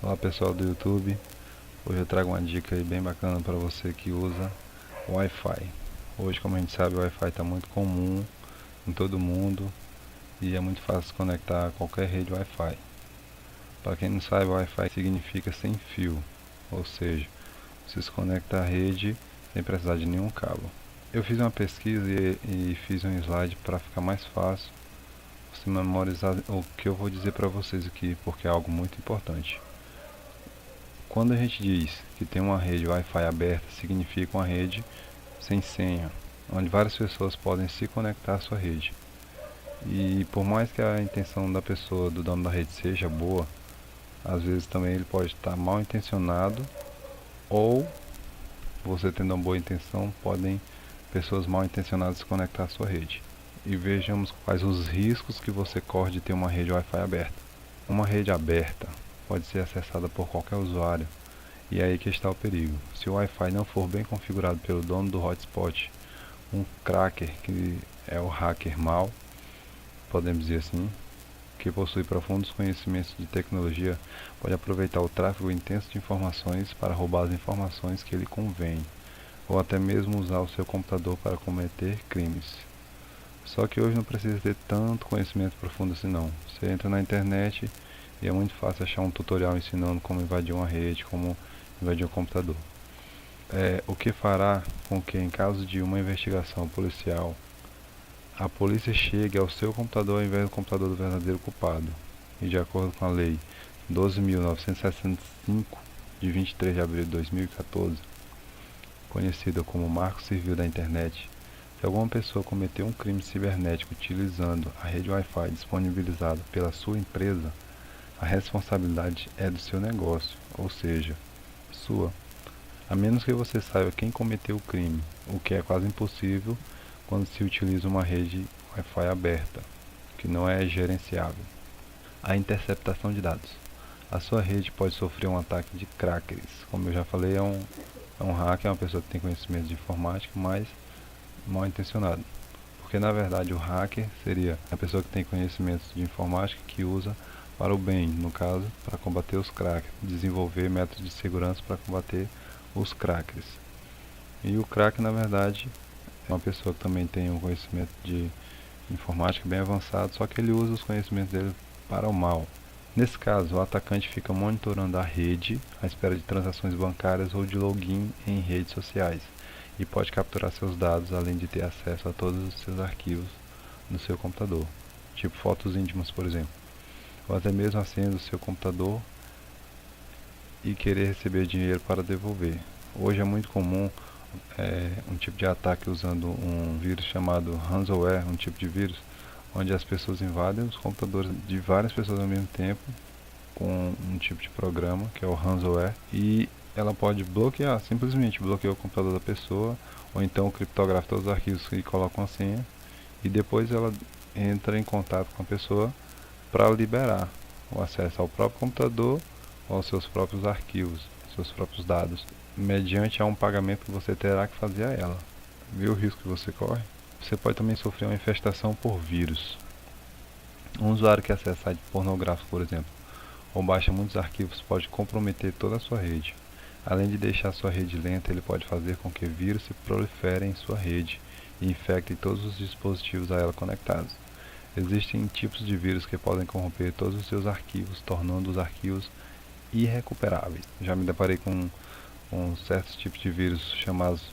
Olá pessoal do YouTube, hoje eu trago uma dica aí bem bacana para você que usa Wi-Fi. Hoje, como a gente sabe, o Wi-Fi está muito comum em todo mundo e é muito fácil se conectar a qualquer rede Wi-Fi. Para quem não sabe, Wi-Fi significa sem fio, ou seja, você se conecta à rede sem precisar de nenhum cabo. Eu fiz uma pesquisa e fiz um slide para ficar mais fácil você memorizar o que eu vou dizer para vocês aqui, porque é algo muito importante. Quando a gente diz que tem uma rede Wi-Fi aberta, significa uma rede sem senha, onde várias pessoas podem se conectar à sua rede. E por mais que a intenção da pessoa, do dono da rede, seja boa, às vezes também ele pode estar mal intencionado, ou você tendo uma boa intenção, podem pessoas mal intencionadas se conectar à sua rede. E vejamos quais os riscos que você corre de ter uma rede Wi-Fi aberta. Uma rede aberta pode ser acessada por qualquer usuário. E aí que está o perigo. Se o Wi-Fi não for bem configurado pelo dono do hotspot, um cracker, que é o hacker mau, podemos dizer assim, que possui profundos conhecimentos de tecnologia, pode aproveitar o tráfego intenso de informações para roubar as informações que lhe convém, ou até mesmo usar o seu computador para cometer crimes. Só que hoje não precisa ter tanto conhecimento profundo assim não. Você entra na internet e é muito fácil achar um tutorial ensinando como invadir uma rede, como invadir um computador. O que fará com que, em caso de uma investigação policial, a polícia chegue ao seu computador ao invés do computador do verdadeiro culpado. E de acordo com a Lei 12.965, de 23 de abril de 2014, conhecida como Marco Civil da Internet, se alguma pessoa cometeu um crime cibernético utilizando a rede Wi-Fi disponibilizada pela sua empresa, a responsabilidade é do seu negócio, ou seja, sua. A menos que você saiba quem cometeu o crime, o que é quase impossível quando se utiliza uma rede Wi-Fi aberta, que não é gerenciável. A interceptação de dados. A sua rede pode sofrer um ataque de crackers. Como eu já falei, é um hacker, é uma pessoa que tem conhecimento de informática, mas mal intencionado. Porque na verdade o hacker seria a pessoa que tem conhecimentos de informática que usa para o bem, no caso, para combater os crackers, desenvolver métodos de segurança para combater os crackers. E o cracker, na verdade, é uma pessoa que também tem um conhecimento de informática bem avançado, só que ele usa os conhecimentos dele para o mal. Nesse caso, o atacante fica monitorando a rede à espera de transações bancárias ou de login em redes sociais e pode capturar seus dados, além de ter acesso a todos os seus arquivos no seu computador, tipo fotos íntimas, por exemplo, ou até mesmo a senha do seu computador e querer receber dinheiro para devolver. Hoje é muito comum um tipo de ataque usando um vírus chamado ransomware, um tipo de vírus onde as pessoas invadem os computadores de várias pessoas ao mesmo tempo com um tipo de programa que é o ransomware, e ela pode bloquear, simplesmente bloquear o computador da pessoa, ou então criptografa todos os arquivos e coloca uma senha, e depois ela entra em contato com a pessoa para liberar o acesso ao próprio computador ou aos seus próprios arquivos, seus próprios dados, mediante a um pagamento que você terá que fazer a ela. Viu o risco que você corre? Você pode também sofrer uma infestação por vírus. Um usuário que acessa site pornográfico, por exemplo, ou baixa muitos arquivos, pode comprometer toda a sua rede. Além de deixar sua rede lenta, ele pode fazer com que vírus se proliferem em sua rede e infectem todos os dispositivos a ela conectados. Existem tipos de vírus que podem corromper todos os seus arquivos, tornando os arquivos irrecuperáveis. Já me deparei com certos tipos de vírus chamados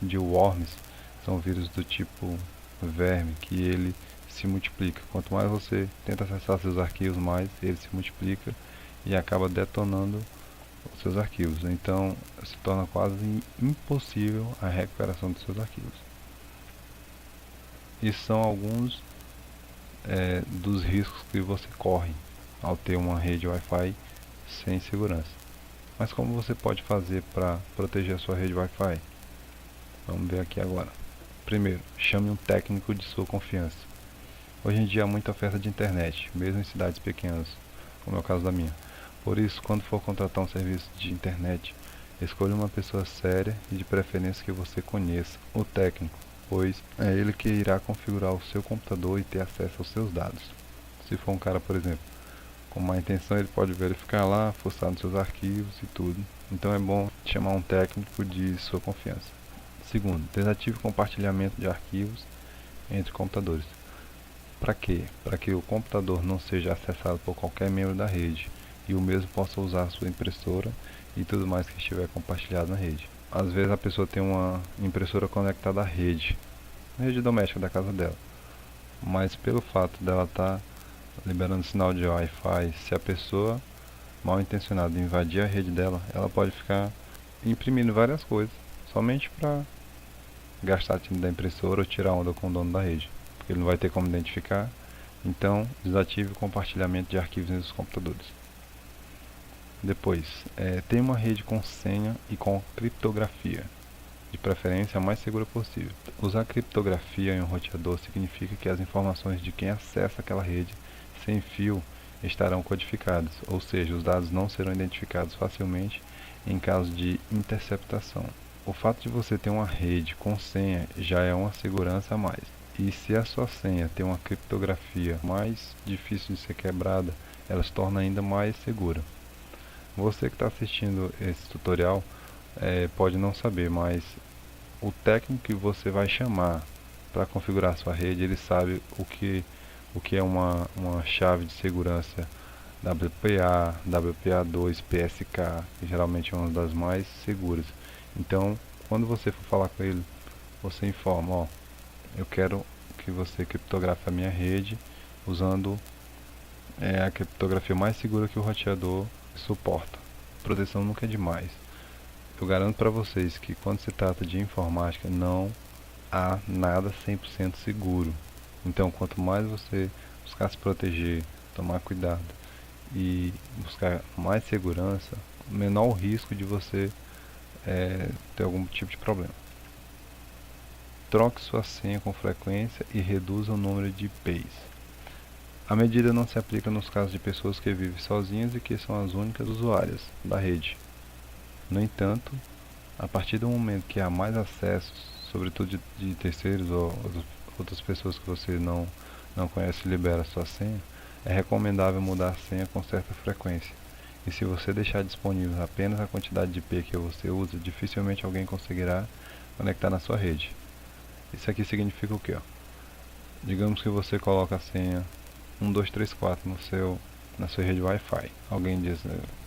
de worms, são vírus do tipo verme, que ele se multiplica. Quanto mais você tenta acessar seus arquivos, mais ele se multiplica e acaba detonando os seus arquivos. Então se torna quase impossível a recuperação dos seus arquivos. Esses são alguns dos riscos que você corre ao ter uma rede Wi-Fi sem segurança. Mas como você pode fazer para proteger a sua rede Wi-Fi? Vamos ver aqui agora. Primeiro, chame um técnico de sua confiança. Hoje em dia há muita oferta de internet, mesmo em cidades pequenas, como é o caso da minha. Por isso, quando for contratar um serviço de internet, escolha uma pessoa séria e de preferência que você conheça, o técnico, pois é ele que irá configurar o seu computador e ter acesso aos seus dados. Se for um cara, por exemplo, com má intenção, ele pode verificar lá, fuçar nos seus arquivos e tudo. Então é bom chamar um técnico de sua confiança. Segundo, desative o compartilhamento de arquivos entre computadores. Para quê? Para que o computador não seja acessado por qualquer membro da rede e o mesmo possa usar a sua impressora e tudo mais que estiver compartilhado na rede. Às vezes a pessoa tem uma impressora conectada à rede doméstica da casa dela, mas pelo fato dela estar liberando sinal de Wi-Fi, se a pessoa mal intencionada invadir a rede dela, ela pode ficar imprimindo várias coisas, somente para gastar a tinta da impressora ou tirar onda com o dono da rede, porque ele não vai ter como identificar. Então, desative o compartilhamento de arquivos nos computadores. Depois, tem uma rede com senha e com criptografia, de preferência a mais segura possível. Usar criptografia em um roteador significa que as informações de quem acessa aquela rede sem fio estarão codificadas, ou seja, os dados não serão identificados facilmente em caso de interceptação. O fato de você ter uma rede com senha já é uma segurança a mais. E se a sua senha tem uma criptografia mais difícil de ser quebrada, ela se torna ainda mais segura. Você que está assistindo esse tutorial pode não saber, mas o técnico que você vai chamar para configurar sua rede, ele sabe o que é uma chave de segurança WPA, WPA2, PSK, que geralmente é uma das mais seguras. Então, quando você for falar com ele, você informa, ó, eu quero que você criptografe a minha rede usando a criptografia mais segura que o roteador suporta. Proteção nunca é demais. Eu garanto para vocês que quando se trata de informática não há nada 100% seguro. Então, quanto mais você buscar se proteger, tomar cuidado e buscar mais segurança, menor o risco de você ter algum tipo de problema. Troque sua senha com frequência e reduza o número de IPs. A medida não se aplica nos casos de pessoas que vivem sozinhas e que são as únicas usuárias da rede. No entanto, a partir do momento que há mais acessos, sobretudo de terceiros ou outras pessoas que você não conhece e libera sua senha, é recomendável mudar a senha com certa frequência. E se você deixar disponível apenas a quantidade de IP que você usa, dificilmente alguém conseguirá conectar na sua rede. Isso aqui significa o quê? Digamos que você coloca a senha 1234 na sua rede Wi-Fi. Alguém diz,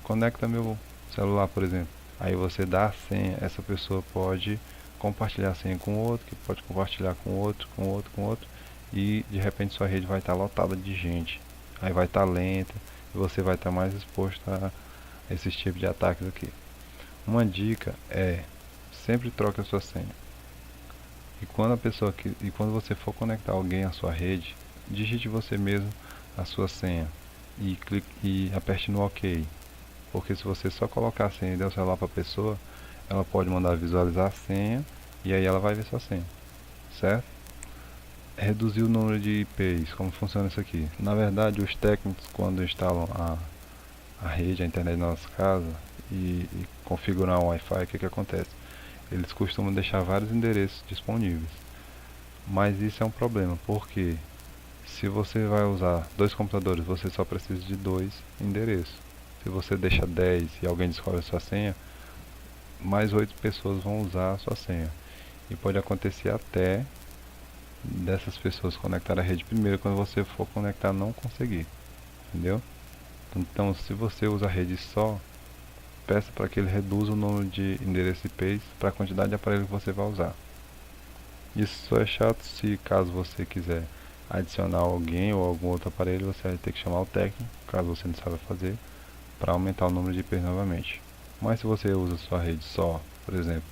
conecta meu celular, por exemplo. Aí você dá a senha, essa pessoa pode compartilhar a senha com outro, que pode compartilhar com outro, e de repente sua rede vai estar lotada de gente. Aí vai estar lenta e você vai estar mais exposto a esses tipos de ataques aqui. Uma dica é sempre troque a sua senha. E quando você for conectar alguém à sua rede, digite você mesmo a sua senha e aperte no OK. Porque se você só colocar a senha e der o celular para a pessoa, ela pode mandar visualizar a senha e aí ela vai ver sua senha, certo? Reduzir o número de IPs, como funciona isso aqui? Na verdade, os técnicos, quando instalam a rede, a internet na nossa casa e configurar o Wi-Fi, o que acontece? Eles costumam deixar vários endereços disponíveis, mas isso é um problema, porque se você vai usar 2 computadores, você só precisa de 2 endereços. Se você deixa 10 e alguém descobre a sua senha, mais 8 pessoas vão usar a sua senha. E pode acontecer até dessas pessoas conectar a rede primeiro, quando você for conectar não conseguir. Entendeu? Então, se você usa a rede só, peça para que ele reduza o número de endereços IPs para a quantidade de aparelho que você vai usar. Isso só é chato se caso você quiser adicionar alguém ou algum outro aparelho, você vai ter que chamar o técnico, caso você não saiba fazer, para aumentar o número de IPs novamente. Mas se você usa sua rede só, por exemplo,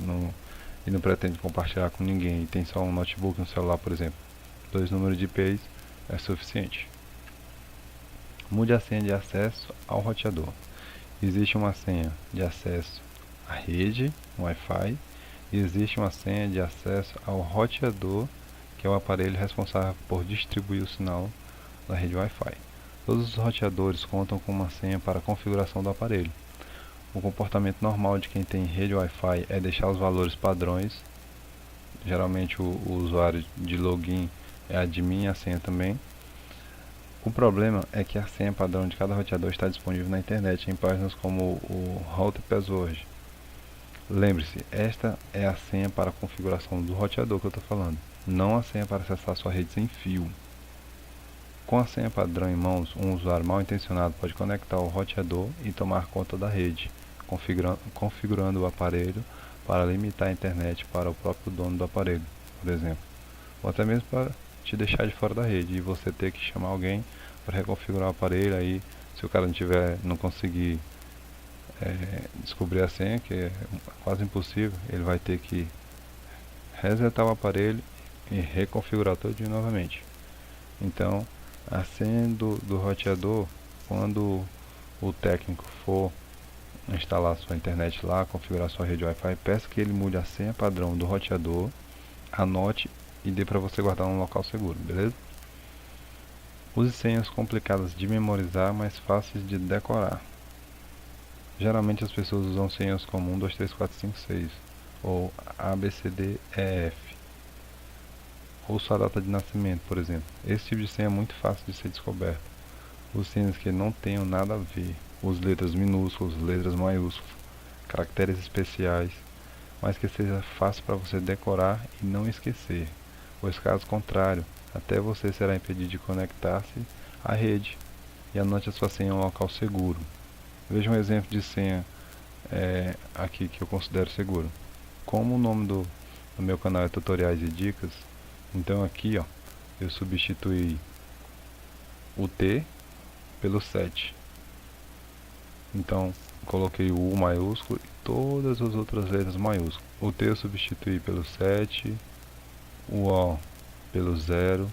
e não pretende compartilhar com ninguém e tem só um notebook e um celular, por exemplo, 2 números de IPs é suficiente. Mude a senha de acesso ao roteador. Existe uma senha de acesso à rede, Wi-Fi, e existe uma senha de acesso ao roteador, que é o aparelho responsável por distribuir o sinal da rede Wi-Fi. Todos os roteadores contam com uma senha para a configuração do aparelho. O comportamento normal de quem tem rede Wi-Fi é deixar os valores padrões. Geralmente o usuário de login é admin e a senha também. O problema é que a senha padrão de cada roteador está disponível na internet em páginas como o Route Password. Lembre-se, esta é a senha para a configuração do roteador que eu estou falando, não a senha para acessar sua rede sem fio. Com a senha padrão em mãos, um usuário mal intencionado pode conectar o roteador e tomar conta da rede, configurando o aparelho para limitar a internet para o próprio dono do aparelho, por exemplo, ou até mesmo para te deixar de fora da rede e você ter que chamar alguém para reconfigurar o aparelho. Aí, se o cara não conseguir descobrir a senha, que é quase impossível, ele vai ter que resetar o aparelho e reconfigurar tudo novamente. Então, a senha do roteador, quando o técnico for instalar sua internet lá, configurar sua rede Wi-Fi, peça que ele mude a senha padrão do roteador, anote e dê para você guardar num local seguro, beleza? Use senhas complicadas de memorizar, mas fáceis de decorar. Geralmente as pessoas usam senhas como 1, 2, 3, 4, 5, 6 ou ABCDEF, ou sua data de nascimento, por exemplo. Esse tipo de senha é muito fácil de ser descoberto. Use senhas que não tenham nada a ver. Use letras minúsculas, letras maiúsculas, caracteres especiais, mas que seja fácil para você decorar e não esquecer, pois caso contrário, até você será impedido de conectar-se à rede. E anote a sua senha em um local seguro. Veja um exemplo de senha aqui que eu considero seguro. Como o nome do meu canal é Tutoriais e Dicas, então aqui eu substituí o T pelo 7. Então coloquei o U maiúsculo e todas as outras letras maiúsculas. O T eu substituí pelo 7, o O pelo 0,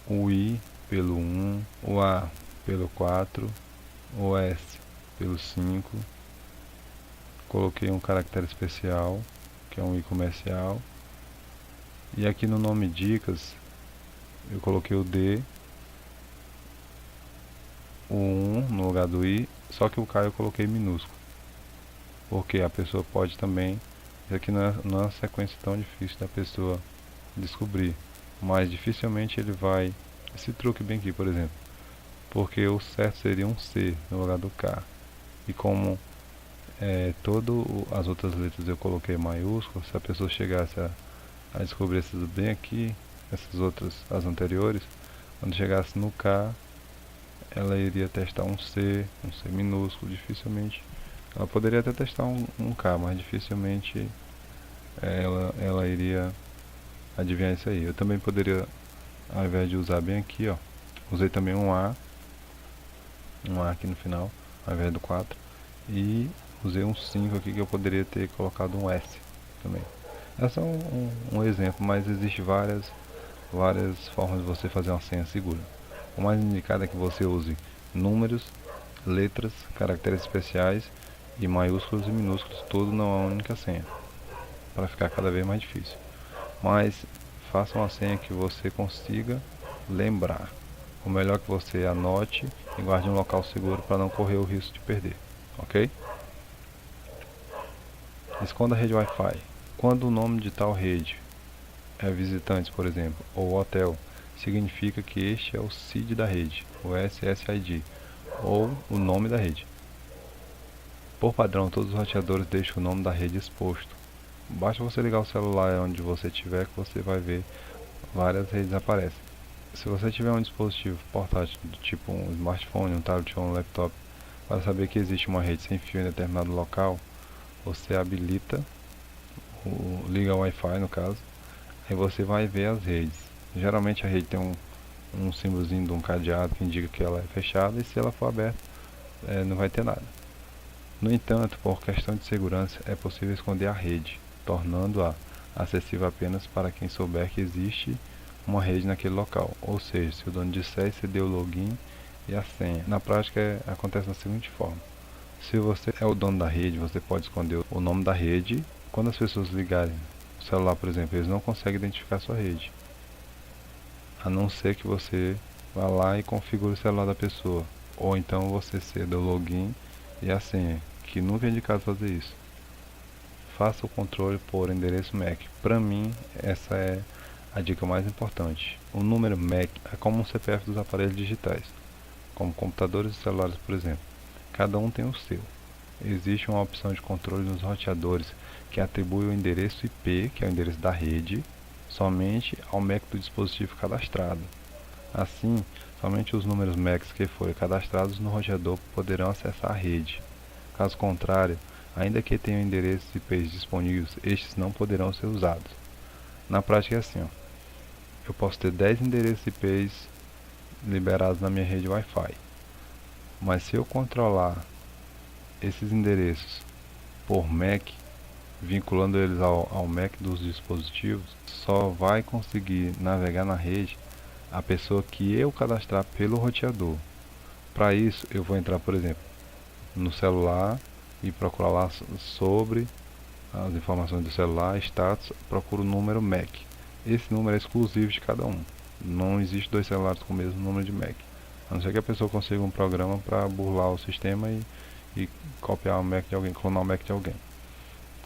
o I pelo 1, o A pelo 4, o S pelo 5. Coloquei um caractere especial, que é um I comercial. E aqui no nome dicas, eu coloquei o D, o 1 no lugar do I, só que o K eu coloquei minúsculo. Porque a pessoa pode também, isso aqui não é uma sequência tão difícil da pessoa descobrir, mas dificilmente ele vai, esse truque bem aqui, por exemplo, porque o certo seria um C no lugar do K. E como todas as outras letras eu coloquei maiúsculas, se a pessoa chegasse a descobrir essas bem aqui, essas outras, as anteriores, quando chegasse no K, ela iria testar um C minúsculo, dificilmente. Ela poderia até testar um K, mas dificilmente ela iria adivinhar isso aí. Eu também poderia, ao invés de usar bem aqui, usei também um A aqui no final, ao invés do 4, e usei um 5 aqui que eu poderia ter colocado um S também. É só um exemplo, mas existe várias formas de você fazer uma senha segura. O mais indicado é que você use números, letras, caracteres especiais e maiúsculos e minúsculos, tudo numa única senha, para ficar cada vez mais difícil. Mas faça uma senha que você consiga lembrar. O melhor é que você anote e guarde em um local seguro para não correr o risco de perder, ok? Esconda a rede Wi-Fi. Quando o nome de tal rede é visitantes, por exemplo, ou hotel, significa que este é o SID da rede, o SSID, ou o nome da rede. Por padrão, todos os roteadores deixam o nome da rede exposto. Basta você ligar o celular onde você estiver que você vai ver várias redes aparecem. Se você tiver um dispositivo portátil do tipo um smartphone, um tablet ou um laptop, para saber que existe uma rede sem fio em determinado local, você habilita, liga o Wi-Fi no caso, aí você vai ver as redes. Geralmente a rede tem um símbolozinho de um cadeado que indica que ela é fechada, e se ela for aberta, não vai ter nada. No entanto, por questão de segurança, é possível esconder a rede, tornando-a acessível apenas para quem souber que existe uma rede naquele local. Ou seja, se o dono disser, você deu o login e a senha. Na prática, acontece da seguinte forma: se você é o dono da rede, você pode esconder o nome da rede. Quando as pessoas ligarem o celular, por exemplo, eles não conseguem identificar a sua rede, a não ser que você vá lá e configure o celular da pessoa, ou então você ceda o login e a senha, que nunca é indicado fazer isso. Faça o controle por endereço MAC. Para mim, essa é a dica mais importante. O número MAC é como um CPF dos aparelhos digitais. como computadores e celulares, por exemplo. Cada um tem o seu. Existe uma opção de controle nos roteadores que atribui o endereço IP, que é o endereço da rede, somente ao MAC do dispositivo cadastrado. Assim, somente os números MACs que forem cadastrados no roteador poderão acessar a rede. Caso contrário, ainda que tenham endereços IPs disponíveis, estes não poderão ser usados. Na prática é assim, ó. Eu posso ter 10 endereços IPs liberados na minha rede Wi-Fi, mas se eu controlar esses endereços por MAC, vinculando eles ao MAC dos dispositivos, só vai conseguir navegar na rede a pessoa que eu cadastrar pelo roteador. Para isso, eu vou entrar, por exemplo, no celular e procurar lá sobre as informações do celular, status, procuro o número MAC. Esse número é exclusivo de cada um. Não existe dois celulares com o mesmo número de MAC. A não ser que a pessoa consiga um programa para burlar o sistema e copiar o MAC de alguém, clonar o MAC de alguém.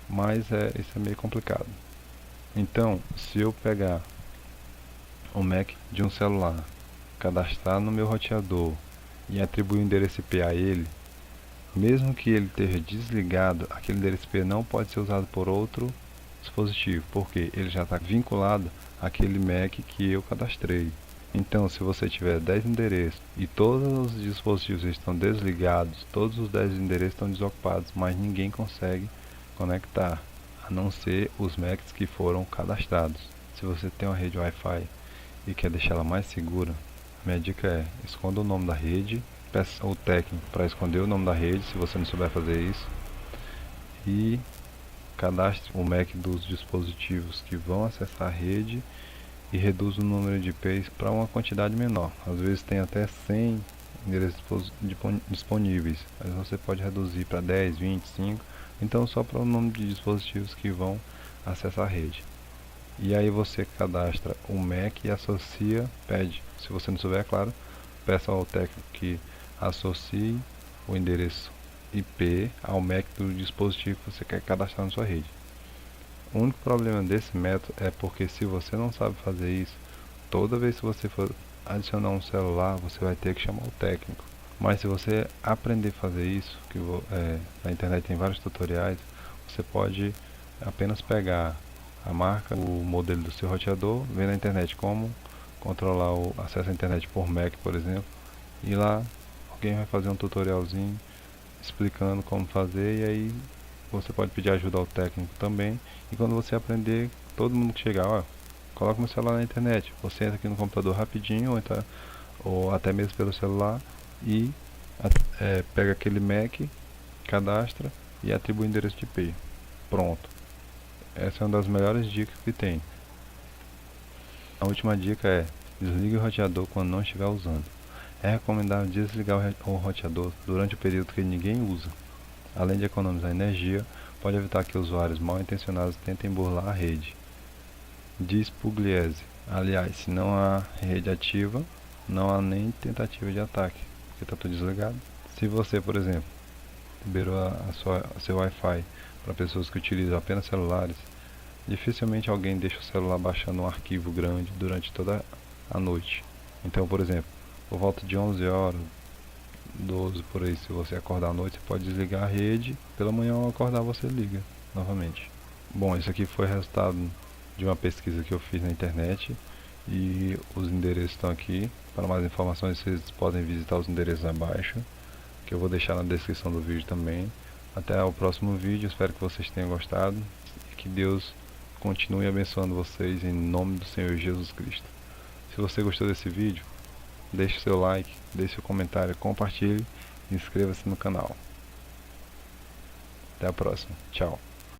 Mas isso é meio complicado. Então, se eu pegar o MAC de um celular, cadastrar no meu roteador e atribuir o endereço IP a ele, mesmo que ele esteja desligado, aquele endereço IP não pode ser usado por outro dispositivo, porque ele já está vinculado àquele MAC que eu cadastrei. Então, se você tiver 10 endereços e todos os dispositivos estão desligados, todos os 10 endereços estão desocupados, mas ninguém consegue conectar, a não ser os MACs que foram cadastrados. Se você tem uma rede Wi-Fi e quer deixá-la mais segura, minha dica é: esconda o nome da rede, peça ao técnico para esconder o nome da rede, se você não souber fazer isso, e cadastre o MAC dos dispositivos que vão acessar a rede e reduz o número de IPs para uma quantidade menor. Às vezes tem até 100 endereços disponíveis, mas você pode reduzir para 10, 20, 5, então só para o número de dispositivos que vão acessar a rede. E aí você cadastra o MAC e associa, pede, se você não souber, é claro, peça ao técnico que associe o endereço IP ao MAC do dispositivo que você quer cadastrar na sua rede. O único problema desse método é porque, se você não sabe fazer isso, toda vez que você for adicionar um celular, você vai ter que chamar o técnico. Mas se você aprender a fazer isso, na internet tem vários tutoriais, você pode apenas pegar a marca, o modelo do seu roteador, ver na internet como controlar o acesso à internet por MAC, por exemplo, e lá alguém vai fazer um tutorialzinho explicando como fazer, e aí você pode pedir ajuda ao técnico também. E quando você aprender, todo mundo que chegar, ó, coloca meu celular na internet, você entra aqui no computador rapidinho, ou até mesmo pelo celular, e pega aquele MAC, cadastra e atribui o endereço de IP. Pronto. Essa é uma das melhores dicas que tem. A última dica é: desligue o roteador quando não estiver usando. É recomendável desligar o roteador durante o período que ninguém usa. Além de economizar energia, pode evitar que usuários mal intencionados tentem burlar a rede. Diz Pugliese. Aliás, se não há rede ativa, não há nem tentativa de ataque, porque está tudo desligado. Se você, por exemplo, liberou seu Wi-Fi para pessoas que utilizam apenas celulares, dificilmente alguém deixa o celular baixando um arquivo grande durante toda a noite. Então, por exemplo, por volta de 11 horas, 12 por aí, se você acordar à noite, você pode desligar a rede, pela manhã ao acordar você liga novamente. Bom, isso aqui foi resultado de uma pesquisa que eu fiz na internet, e os endereços estão aqui. Para mais informações, vocês podem visitar os endereços abaixo, que eu vou deixar na descrição do vídeo também. Até o próximo vídeo, espero que vocês tenham gostado e que Deus continue abençoando vocês em nome do Senhor Jesus Cristo. Se você gostou desse vídeo, deixe seu like, deixe seu comentário, compartilhe e inscreva-se no canal. Até a próxima. Tchau.